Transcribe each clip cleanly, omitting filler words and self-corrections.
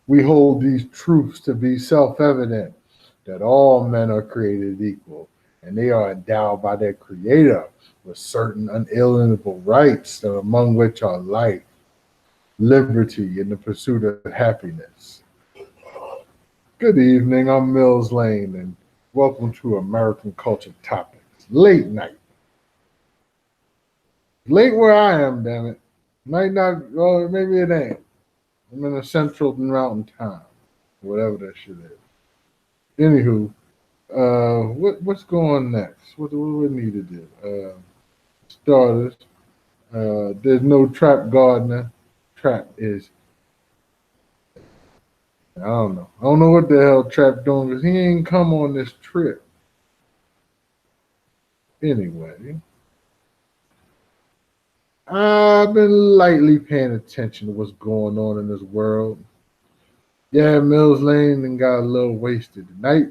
We hold these truths to be self evident that all men are created equal and they are endowed by their Creator with certain unalienable rights, among which are life, liberty, and the pursuit of happiness. Good evening, I'm Millz Lane, and welcome to American Culture Topics. Late night. Late where I am, damn it. Might not, well, maybe it ain't. I'm in a central mountain time, whatever that shit is. Anywho, what's going next? What do we need to do? Starters. There's no Trap Gardener. Trap is, I don't know. I don't know what the hell Trap doing because he ain't come on this trip. Anyway, I've been lightly paying attention to what's going on in this world. Yeah, Millz Lane and got a little wasted tonight.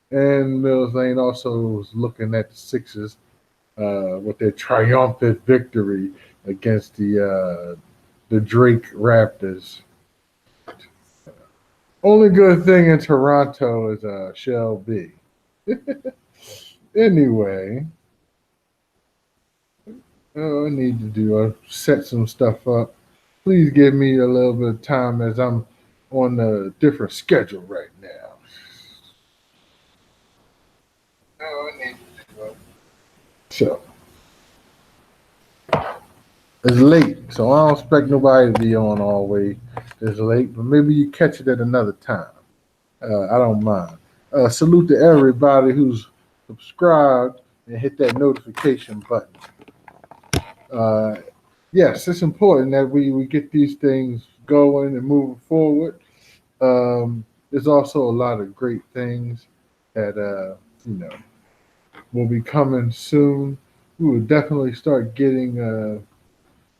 And Millz Lane also was looking at the Sixers with their triumphant victory against the Drake Raptors. Only good thing in Toronto is Shell B. Anyway, I need to do set some stuff up. Please give me a little bit of time as I'm on a different schedule right now. I need to do it. So it's late, so I don't expect nobody to be on all the way this late, but maybe you catch it at another time. I don't mind. Salute to everybody who's subscribed and hit that notification button. Uh, yes, it's important that we get these things going and moving forward. There's also a lot of great things that will be coming soon. We will definitely start getting.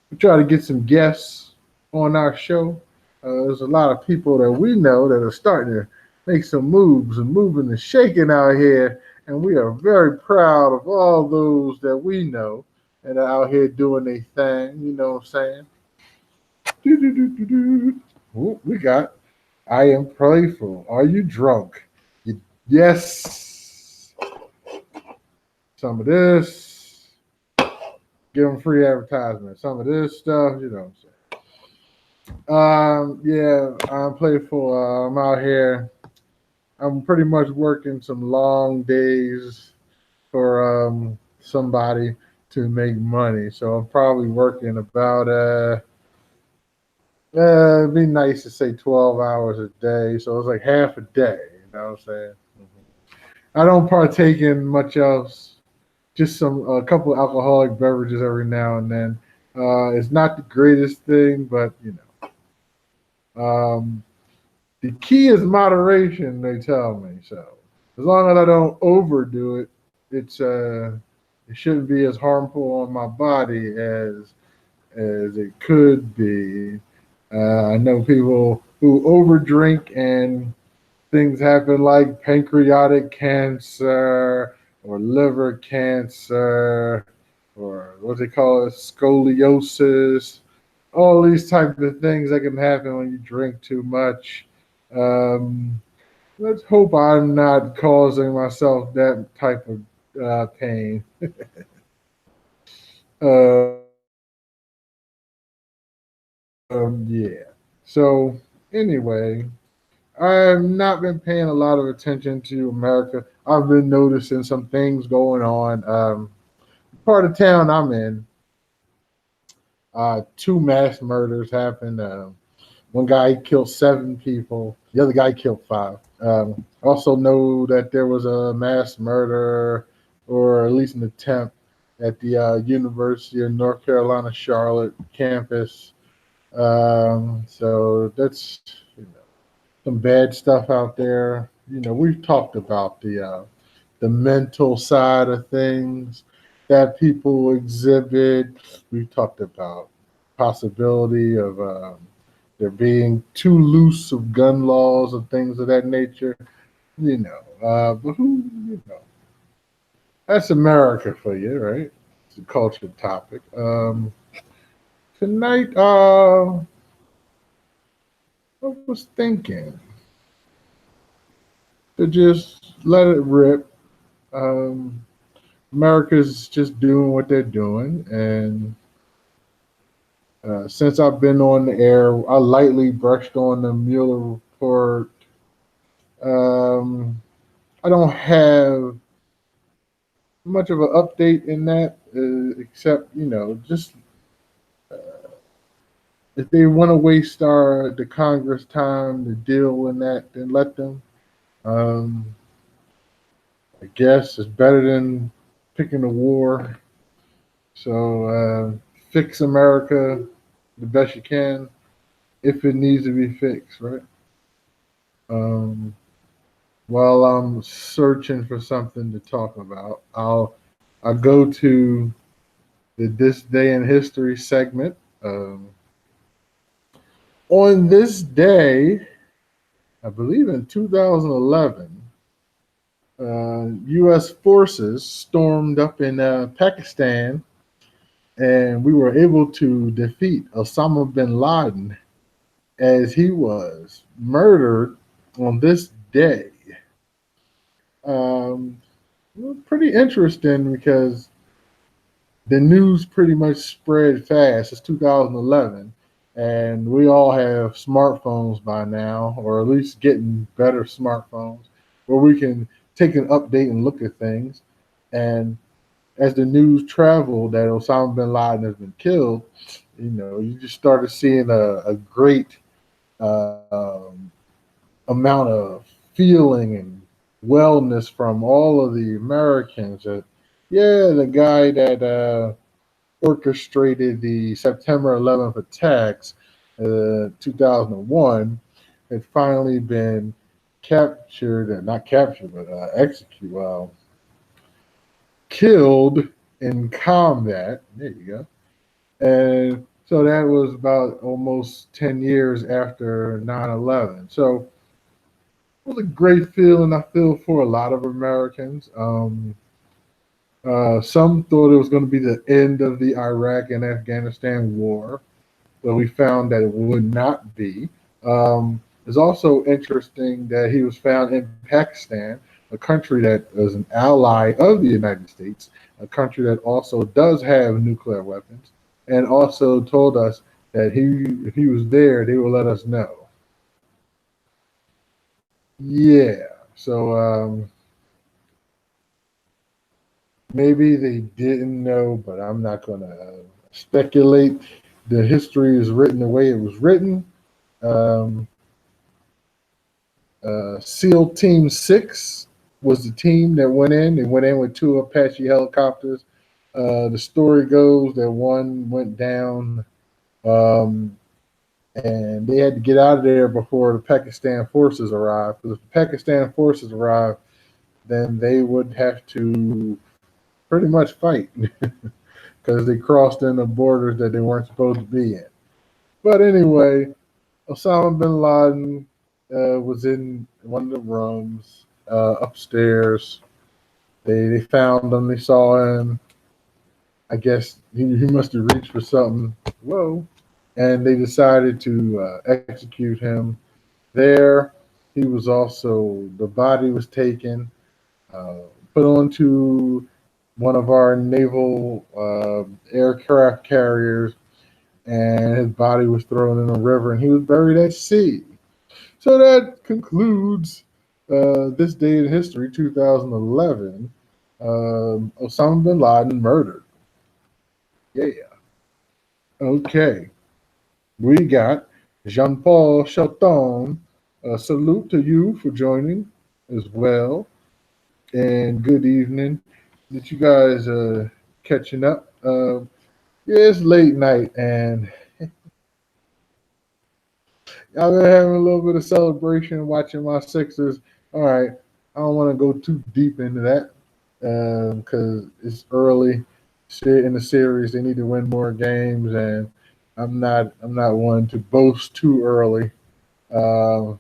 We try to get some guests on our show. There's a lot of people that we know that are starting to make some moves and moving and shaking out here, and we are very proud of all those that we know and are out here doing their thing. You know what I'm saying? Ooh, we got I am playful. Are you drunk? Yes. Some of this. Give them free advertisement. Some of this stuff, you know what I'm saying. Yeah, I'm playful. I'm out here. I'm pretty much working some long days for somebody to make money. So I'm probably working about it'd be nice to say 12 hours a day. So it's like half a day. You know what I'm saying? I don't partake in much else. Just a couple of alcoholic beverages every now and then. It's not the greatest thing, but you know, the key is moderation. They tell me so. As long as I don't overdo it, it shouldn't be as harmful on my body as it could be. I know people who overdrink and things happen like pancreatic cancer or liver cancer or what they call it, scoliosis. All these types of things that can happen when you drink too much. Um, let's hope I'm not causing myself that type of pain. Yeah. So anyway, I've not been paying a lot of attention to America. I've been noticing some things going on. Part of town I'm in, two mass murders happened. One guy killed seven people. The other guy killed five. Also know that there was a mass murder, or at least an attempt, at the University of North Carolina Charlotte campus. So that's some bad stuff out there. We've talked about the mental side of things that people exhibit. We've talked about possibility of there being too loose of gun laws and things of that nature. But who, that's America for you, right? It's a culture topic. Tonight, I was thinking to just let it rip. Um, America's just doing what they're doing, and since I've been on the air, I lightly brushed on the Mueller report. Um, I don't have much of an update in that, except just if they want to waste the Congress time to deal in that, then let them. Um, I guess it's better than picking a war. So fix America the best you can if it needs to be fixed, right? Um, while I'm searching for something to talk about, I'll go to the This Day in History segment. On this day, I believe in 2011, U.S. forces stormed up in Pakistan, and we were able to defeat Osama bin Laden as he was murdered on this day. Um, Pretty interesting because the news pretty much spread fast. It's 2011, and we all have smartphones by now, or at least getting better smartphones, where we can take an update and look at things. And as the news traveled that Osama bin Laden has been killed, you just started seeing a great um, amount of feeling and wellness from all of the Americans. That, yeah, the guy that orchestrated the September 11th attacks, 2001, had finally been captured, not captured, but executed, well, killed in combat. There you go. And so that was about almost 10 years after 9/11. So it was a great feeling, I feel, for a lot of Americans. Some thought it was going to be the end of the Iraq and Afghanistan war, but we found that it would not be. It's also interesting that he was found in Pakistan, a country that is an ally of the United States, a country that also does have nuclear weapons, and also told us that if he was there, they would let us know. Yeah. So maybe they didn't know, but I'm not going to speculate. The history is written the way it was written. Um, SEAL Team 6 was the team that went in. They went in with two Apache helicopters. The story goes that one went down, um, and they had to get out of there before the Pakistan forces arrived. Because if the Pakistan forces arrived, then they would have to pretty much fight because they crossed in the borders that they weren't supposed to be in. But anyway, Osama bin Laden was in one of the rooms upstairs. They found him. They saw him. I guess he must have reached for something. Whoa. And they decided to execute him there. He was also, the body was taken, uh, put onto one of our naval aircraft carriers, and his body was thrown in a river, and he was buried at sea. So that concludes this day in history, 2011. Osama bin Laden murdered. Yeah. Okay. We got Jean Paul Chaton. Salute to you for joining as well. And good evening. Did you guys catching up? Yeah, it's late night, and I've been having a little bit of celebration watching my Sixers. All right, I don't want to go too deep into that because it's early in the series. They need to win more games, and I'm not one to boast too early. Um,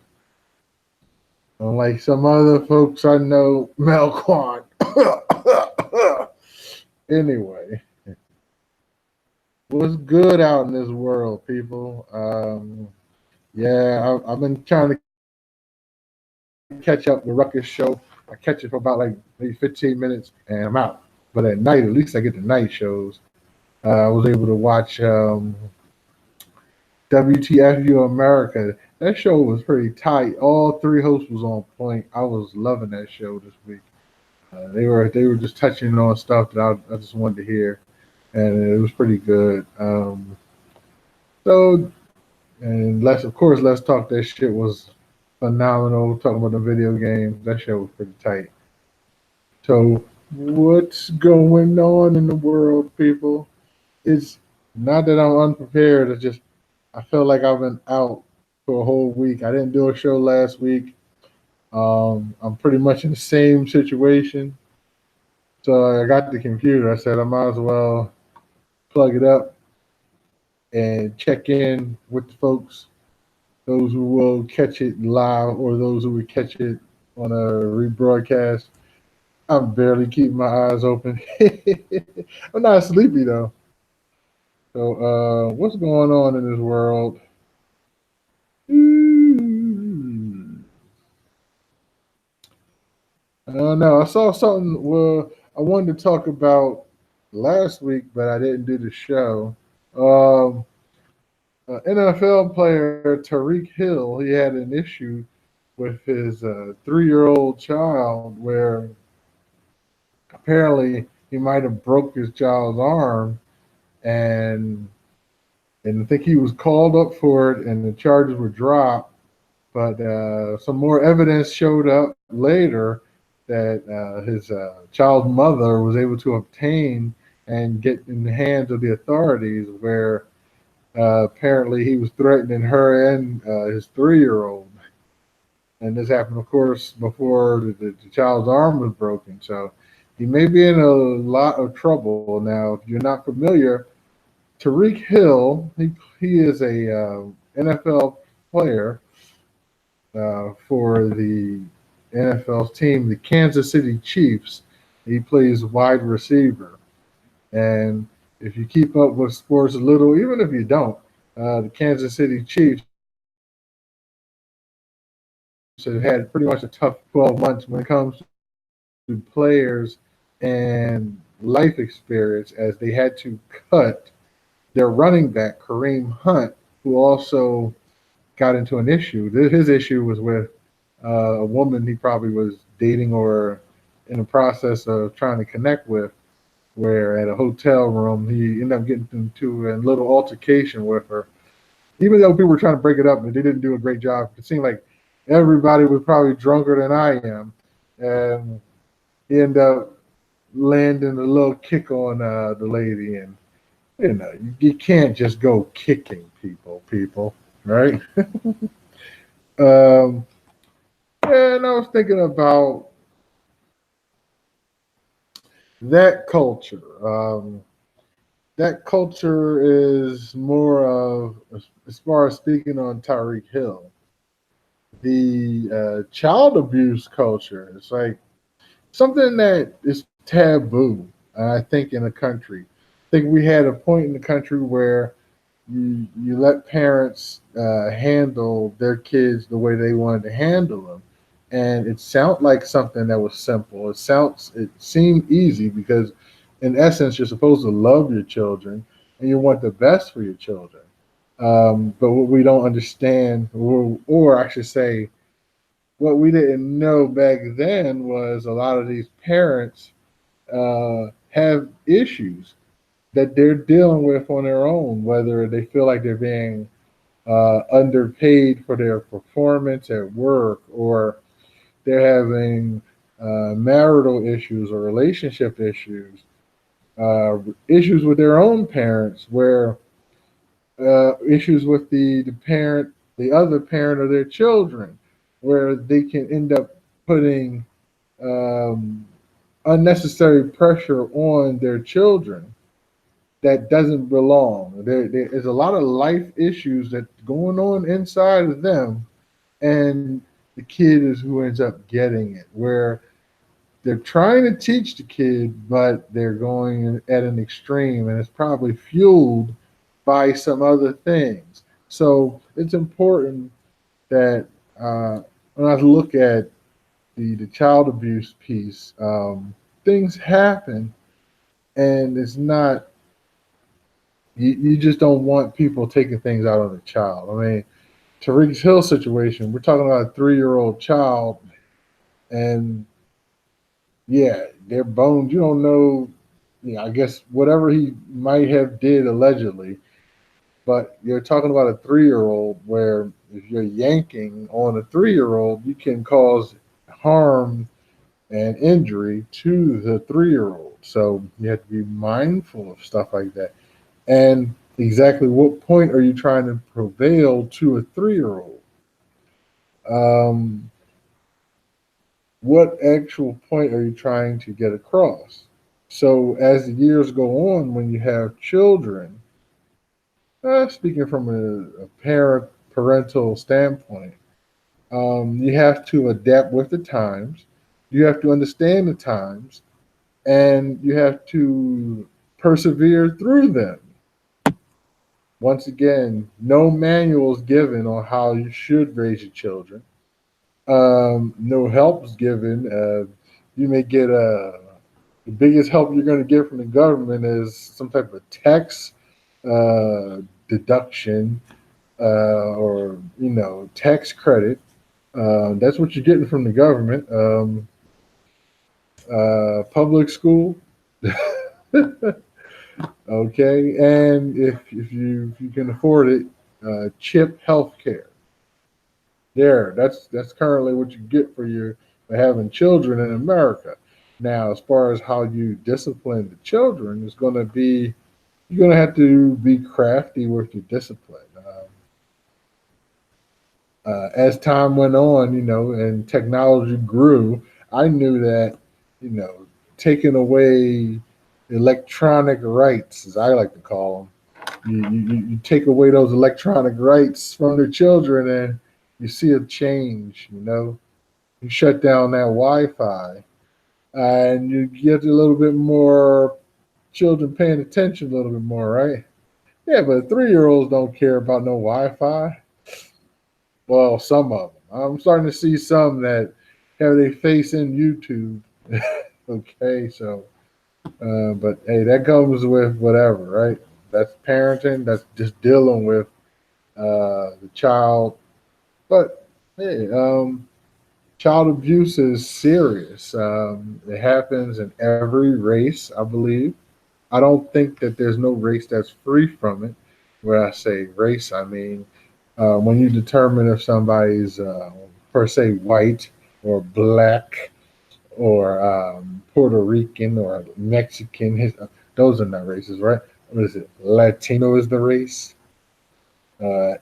Unlike some other folks I know, Melquan. Anyway, What's good out in this world, people? Yeah, I've been trying to catch up the Ruckus show. I catch it for about like maybe 15 minutes and I'm out. But at night, at least I get the night shows. I was able to watch WTFU America. That show was pretty tight. All three hosts was on point. I was loving that show this week. They were just touching on stuff that I just wanted to hear, and it was pretty good. So and let's talk. That shit was phenomenal. Talking about the video games, that shit was pretty tight. So what's going on in the world, people? It's not that I'm unprepared. It's just I feel like I've been out for a whole week. I didn't do a show last week. I'm pretty much in the same situation. So I got the computer. I said I might as well plug it up and check in with the folks, those who will catch it live or those who will catch it on a rebroadcast. I'm barely keeping my eyes open. I'm not sleepy though. So what's going on in this world? I don't know. I saw something. Well, I wanted to talk about last week, but I didn't do the show. Um, NFL player Tariq Hill, he had an issue with his 3-year-old child where apparently he might have broke his child's arm, and I think he was called up for it, and the charges were dropped. But some more evidence showed up later that his child's mother was able to obtain and get in the hands of the authorities, where apparently he was threatening her and his 3-year-old. And this happened, of course, before the child's arm was broken. So he may be in a lot of trouble. Now, if you're not familiar, Tariq Hill, he is a NFL player for the NFL's team, the Kansas City Chiefs. He plays wide receiver. And if you keep up with sports a little, even if you don't, the Kansas City Chiefs have had pretty much a tough 12 months when it comes to players and life experience, as they had to cut their running back, Kareem Hunt, who also got into an issue. His issue was with a woman he probably was dating or in the process of trying to connect with, where at a hotel room he ended up getting into a little altercation with her. Even though people were trying to break it up, but they didn't do a great job. It seemed like everybody was probably drunker than I am, and he ended up landing a little kick on the lady. And you can't just go kicking people, right? um, and I was thinking about that culture. That culture is more of, as far as speaking on Tyreek Hill, the child abuse culture. It's like something that is taboo, I think, in the country. I think we had a point in the country where you let parents handle their kids the way they wanted to handle them, and it sounded like something that was simple. It seemed easy because, in essence, you're supposed to love your children and you want the best for your children. But what we don't understand, or I should say, what we didn't know back then was a lot of these parents have issues that they're dealing with on their own, whether they feel like they're being underpaid for their performance at work, or they're having marital issues or relationship issues, issues with their own parents, where issues with the other parent of their children, where they can end up putting um, unnecessary pressure on their children that doesn't belong. There is a lot of life issues that going on inside of them, and the kid is who ends up getting it. Where they're trying to teach the kid, but they're going at an extreme, and it's probably fueled by some other things. So it's important that when I look at the child abuse piece, things happen, and it's not you just don't want people taking things out on the child. I mean, Tariq's Hill situation, we're talking about a 3-year-old child, and yeah, their bones. You don't know. I guess whatever he might have did allegedly, but you're talking about a 3-year-old where if you're yanking on a 3-year-old, you can cause harm and injury to the 3-year-old. So you have to be mindful of stuff like that. And exactly what point are you trying to prevail to a 3-year-old? Um, what actual point are you trying to get across? So as the years go on, when you have children, speaking from a parental standpoint, you have to adapt with the times. You have to understand the times, and you have to persevere through them. Once again, no manuals given on how you should raise your children. No help is given. You may get the biggest help you're going to get from the government is some type of tax deduction or tax credit. That's what you're getting from the government. Public school, okay, and if you can afford it, CHIP healthcare. That's currently what you get for having children in America. Now, as far as how you discipline the children, is going to be you're going to have to be crafty with your discipline. As time went on, and technology grew, I knew that, you know, taking away electronic rights, as I like to call them, you take away those electronic rights from the children, and you see a change. You shut down that Wi-Fi, and you get a little bit more children paying attention a little bit more, right? Yeah, but 3-year-olds don't care about no Wi-Fi. Well, some of them. I'm starting to see some that have their face in YouTube. Okay, so, but hey, that comes with whatever, right? That's parenting. That's just dealing with the child. But hey, child abuse is serious. It happens in every race, I believe. I don't think that there's no race that's free from it. When I say race, I mean when you determine if somebody's per se white or black or Puerto Rican or Mexican, those are not races, right? What is it? Latino is the race. Uh,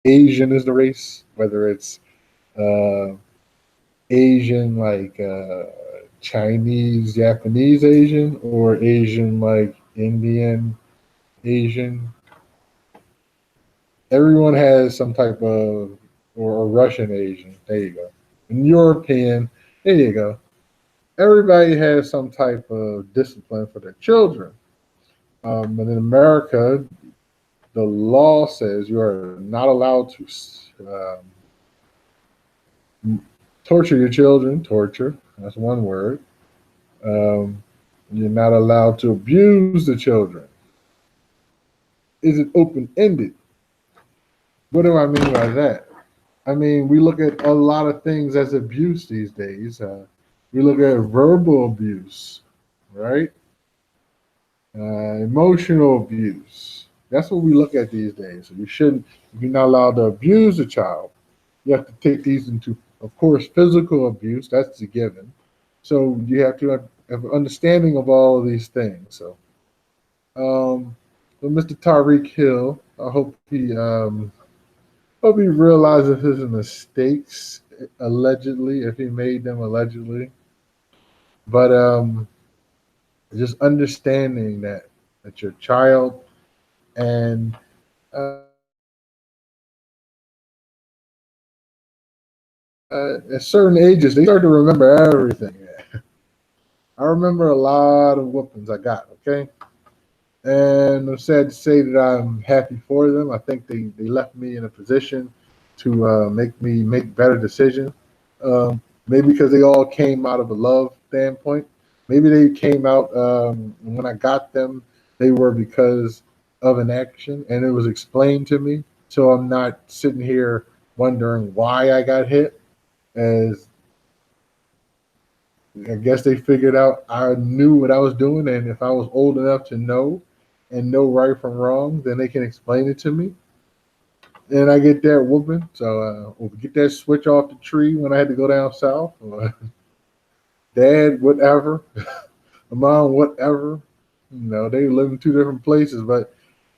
Asian is the race. Whether it's uh, Asian like Chinese, Japanese Asian, or Asian like Indian Asian, everyone has some type of or Russian Asian. There you go. And European. There you go. Everybody has some type of discipline for their children. And in America, the law says you are not allowed to torture your children. Torture. That's one word. Um, you're not allowed to abuse the children. Is it open ended? What do I mean by that? I mean, we look at a lot of things as abuse these days. We look at verbal abuse, right? Emotional abuse. That's what we look at these days. So you're not allowed to abuse a child. You have to take these into, of course, physical abuse. That's a given. So you have to have an understanding of all of these things. Um, so Mr. Tariq Hill, I hope he realizes his mistakes allegedly, if he made them allegedly. But just understanding that your child and at certain ages they start to remember everything. I remember a lot of whoopings I got. Okay, And I'm sad to say that I'm happy for them. I think they left me in a position to make me make better decisions. Maybe because they all came out of a love standpoint. Maybe they came out when I got them, they were because of an action and it was explained to me. So I'm not sitting here wondering why I got hit. As I guess they figured out I knew what I was doing, and if I was old enough to know and know right from wrong, then they can explain it to me. And I get that whooping. So, or get that switch off the tree when I had to go down south. Or dad, whatever. Mom, whatever. They live in two different places. But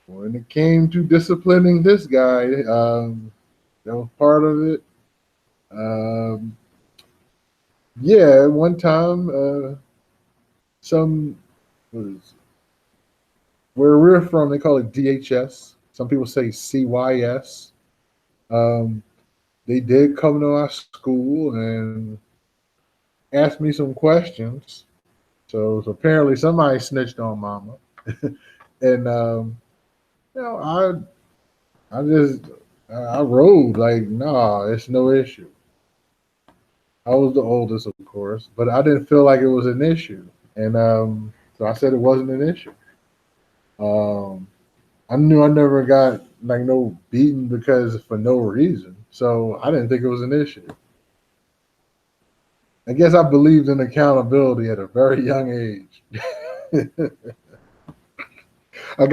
when it came to disciplining this guy, that was part of it. Um, yeah, one time, some was where we're from, they call it DHS. Some people say CYS. Um, they did come to our school and asked me some questions. So apparently somebody snitched on Mama, and you know I just I rode like nah, it's no issue. I was the oldest, of course, but I didn't feel like it was an issue, and so I said it wasn't an issue. Um, I knew I never got like no beaten because for no reason, so I didn't think it was an issue. I guess I believed in accountability at a very young age. I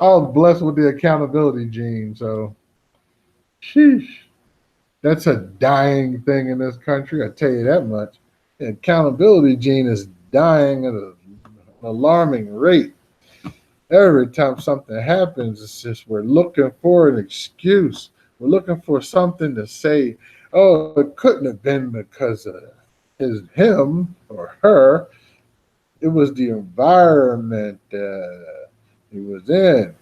was blessed with the accountability gene, so sheesh. That's a dying thing in this country, I tell you that much. The accountability gene is dying at an alarming rate. Every time something happens, it's just we're looking for an excuse. We're looking for something to say, oh, it couldn't have been because of him or her. It was the environment he was in,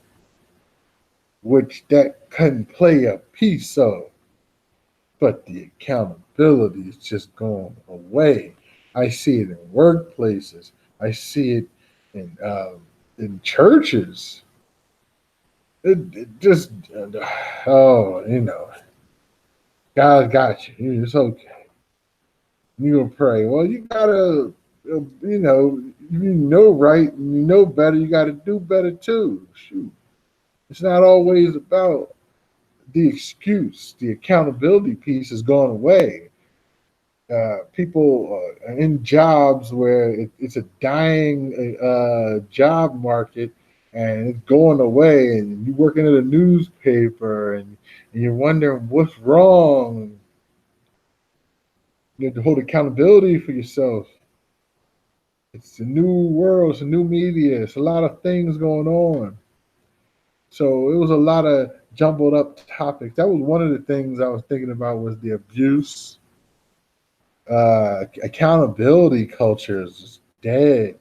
which that couldn't play a piece of. But the accountability is just going away. I see it in workplaces. I see it in churches. It just oh, God got you. It's okay. You gonna pray. Well, you gotta, you know right, and you know better. You gotta do better too. Shoot, it's not always about the excuse. The accountability piece has gone away. People are in jobs where it's a dying job market and it's going away, and you're working at a newspaper and you're wondering what's wrong. You have to hold accountability for yourself. It's a new world, it's a new media, it's a lot of things going on. So it was a lot of jumbled up topics. That was one of the things I was thinking about was the abuse. Accountability culture is just dead.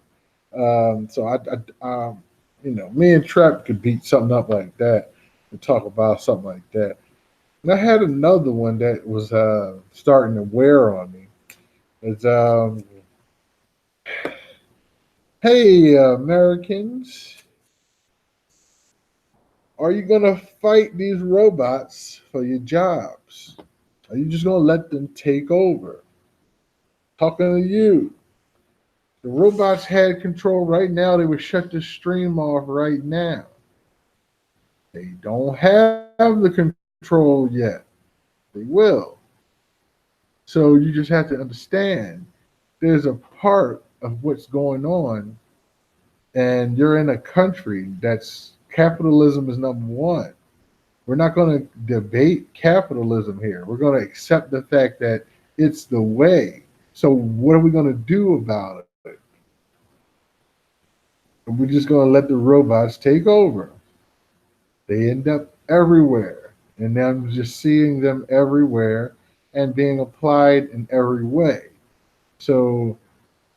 So me and Trap could beat something up like that and talk about something like that. And I had another one that was starting to wear on me. It's hey Americans, are you gonna fight these robots for your jobs? Are you just gonna let them take over? Talking to you. The robots had control right now, they would shut the stream off right now. They don't have the control yet. They will. So you just have to understand there's a part of what's going on, and you're in a country that's capitalism is number one. We're not going to debate capitalism here. We're going to accept the fact that it's the way. So what are we going to do about it? We're just going to let the robots take over. They end up everywhere. And I'm just seeing them everywhere and being applied in every way. So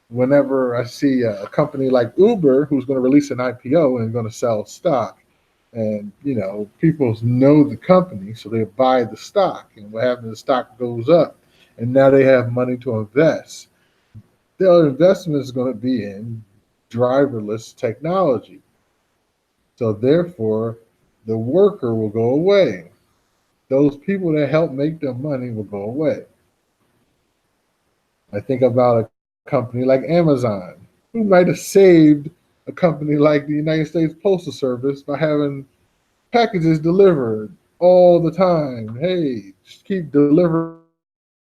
whenever I see a company like Uber who's going to release an IPO and going to sell stock, and people know the company, so they buy the stock, and what happens? The stock goes up, and now they have money to invest. Their investment is going to be in driverless technology. So therefore, the worker will go away. Those people that help make the money will go away. I think about a company like Amazon, who might have saved a company like the United States Postal Service by having packages delivered all the time. Hey, just keep delivering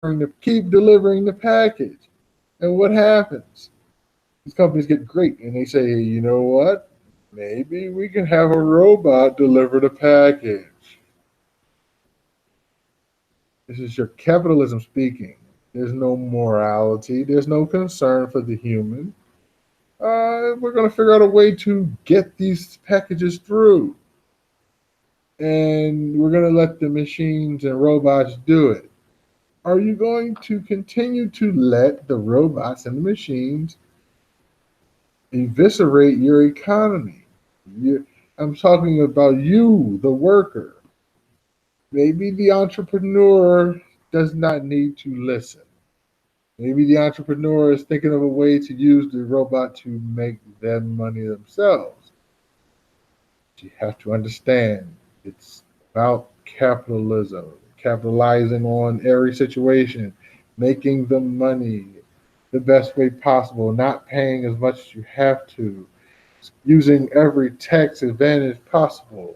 the package. And what happens? These companies get great and they say, you know what? Maybe we can have a robot deliver the package. This is your capitalism speaking. There's no morality. There's no concern for the human. We're going to figure out a way to get these packages through. And we're going to let the machines and robots do it. Are you going to continue to let the robots and the machines eviscerate your economy? I'm talking about you, the worker. Maybe the entrepreneur does not need to listen. Maybe the entrepreneur is thinking of a way to use the robot to make them money themselves. You have to understand it's about capitalism, capitalizing on every situation, making the money the best way possible, not paying as much as you have to, using every tax advantage possible,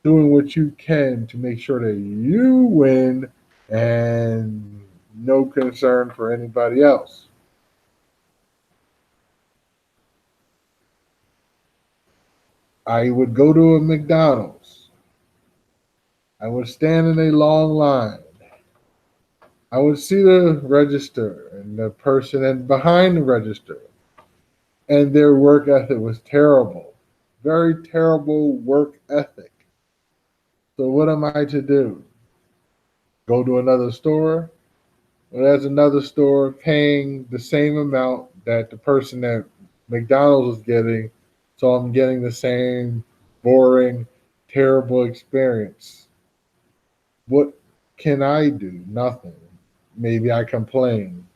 doing what you can to make sure that you win and no concern for anybody else. I would go to a McDonald's. I would stand in a long line. I would see the register and the person behind the register, and their work ethic was terrible. Very terrible work ethic. So what am I to do? Go to another store? Well, there's another store paying the same amount that the person at McDonald's was getting, so I'm getting the same boring, terrible experience. What can I do? Nothing. Maybe I complain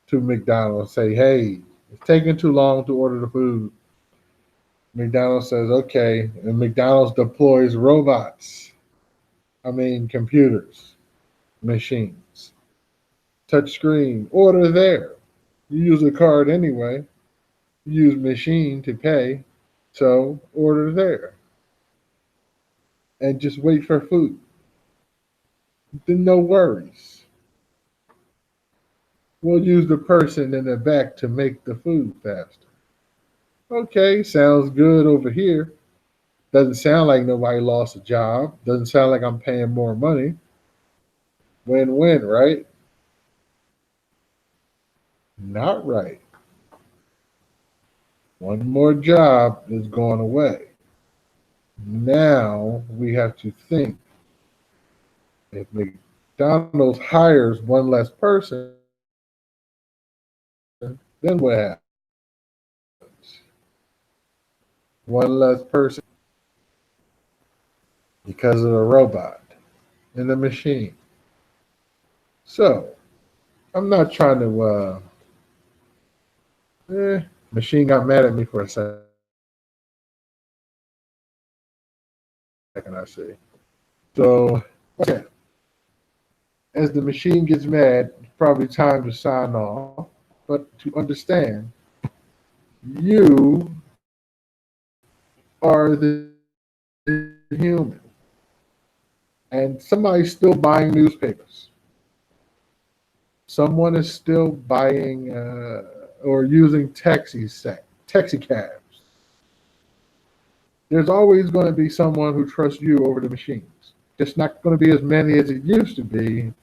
to McDonald's, say, hey, it's taking too long to order the food. McDonald's says, okay, and McDonald's deploys computers, machines, touch screen, order there. You use a card anyway. You use machine to pay, so order there. And just wait for food. Then no worries. We'll use the person in the back to make the food faster. Okay, sounds good over here. Doesn't sound like nobody lost a job. Doesn't sound like I'm paying more money. Win-win, right? Not right. One more job is going away. Now we have to think, if McDonald's hires one less person, then what happens? One less person because of the robot and the machine. So I'm not trying to. Machine got mad at me for a second. I see. So okay. As the machine gets mad, it's probably time to sign off. But to understand, you are the human. And somebody's still buying newspapers. Someone is still buying or using taxi cabs. There's always going to be someone who trusts you over the machines. It's not going to be as many as it used to be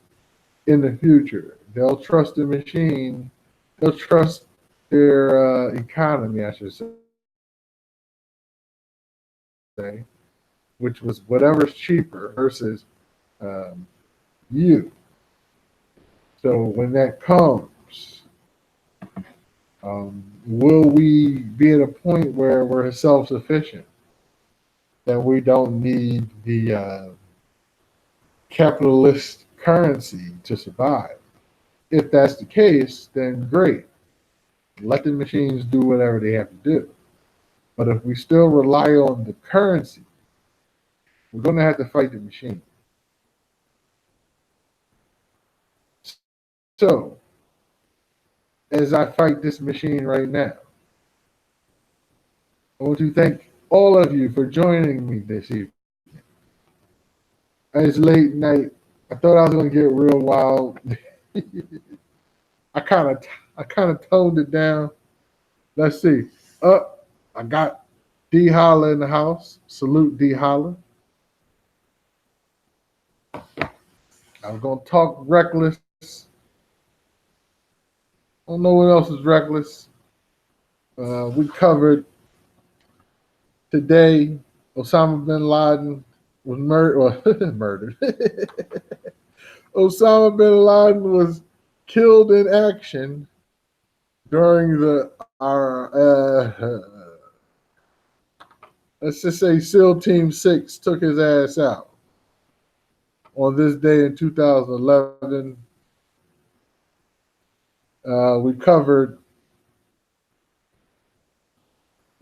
in the future. They'll trust the machine. They'll trust their economy, I should say, which was whatever's cheaper versus you. So when that comes, will we be at a point where we're self-sufficient, that we don't need the capitalist currency to survive? If that's the case, then great. Let the machines do whatever they have to do. But if we still rely on the currency, we're going to have to fight the machine. So, as I fight this machine right now, I want to thank all of you for joining me this evening. It's late night. I thought I was going to get real wild. I kind of I kind of toned it down. Let's see. I got D Holla in the house. Salute D Holla. I was gonna talk reckless. I don't know what else is reckless. We covered today. Osama bin Laden was murdered. Osama bin Laden was killed in action during let's just say SEAL Team 6 took his ass out on this day in 2011. We covered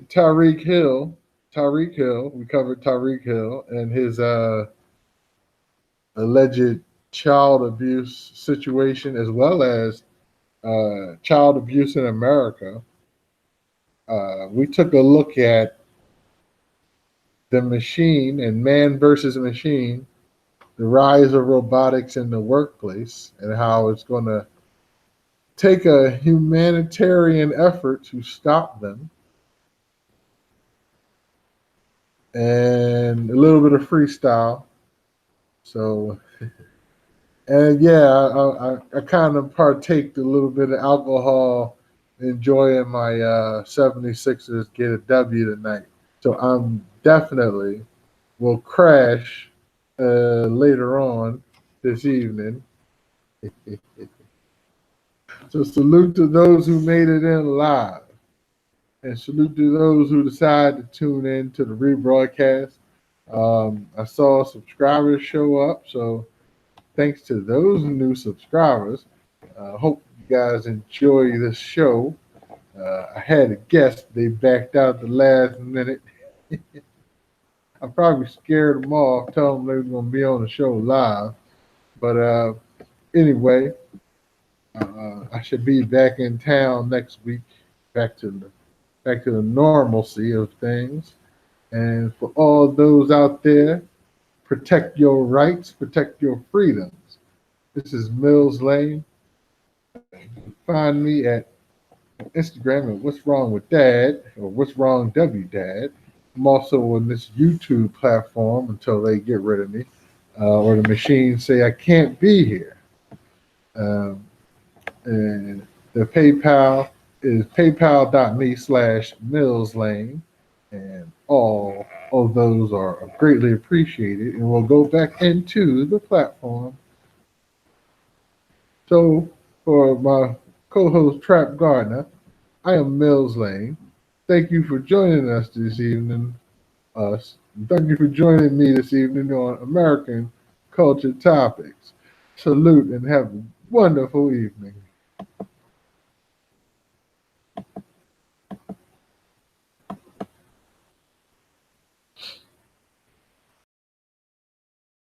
Tyreek Hill. We covered Tyreek Hill and his alleged child abuse situation, as well as child abuse in America. We took a look at the machine and man versus machine, the rise of robotics in the workplace, and how it's going to take a humanitarian effort to stop them, and a little bit of freestyle. So, and yeah, I kind of partaked a little bit of alcohol, enjoying my 76ers get a W tonight. So I'm definitely will crash later on this evening. So salute to those who made it in live, and salute to those who decide to tune in to the rebroadcast. I saw subscribers show up, so thanks to those new subscribers. Hope you guys enjoy this show. I had a guest, they backed out at the last minute. I probably scared them off, telling them they were going to be on the show live. But anyway, I should be back in town next week, back to the normalcy of things. And for all those out there, protect your rights, protect your freedoms. This is Millz Lane. Find me at Instagram at What's Wrong with Dad, or What's Wrong W Dad. I'm also on this YouTube platform until they get rid of me, or the machines say I can't be here. And the PayPal is paypal.me/Millz Lane. And all of those are greatly appreciated. And we'll go back into the platform. So for my co-host Trap Gardner, I am Millz Lane. Thank you for joining us this evening. Thank you for joining me this evening on American Culture Topics. Salute and have a wonderful evening.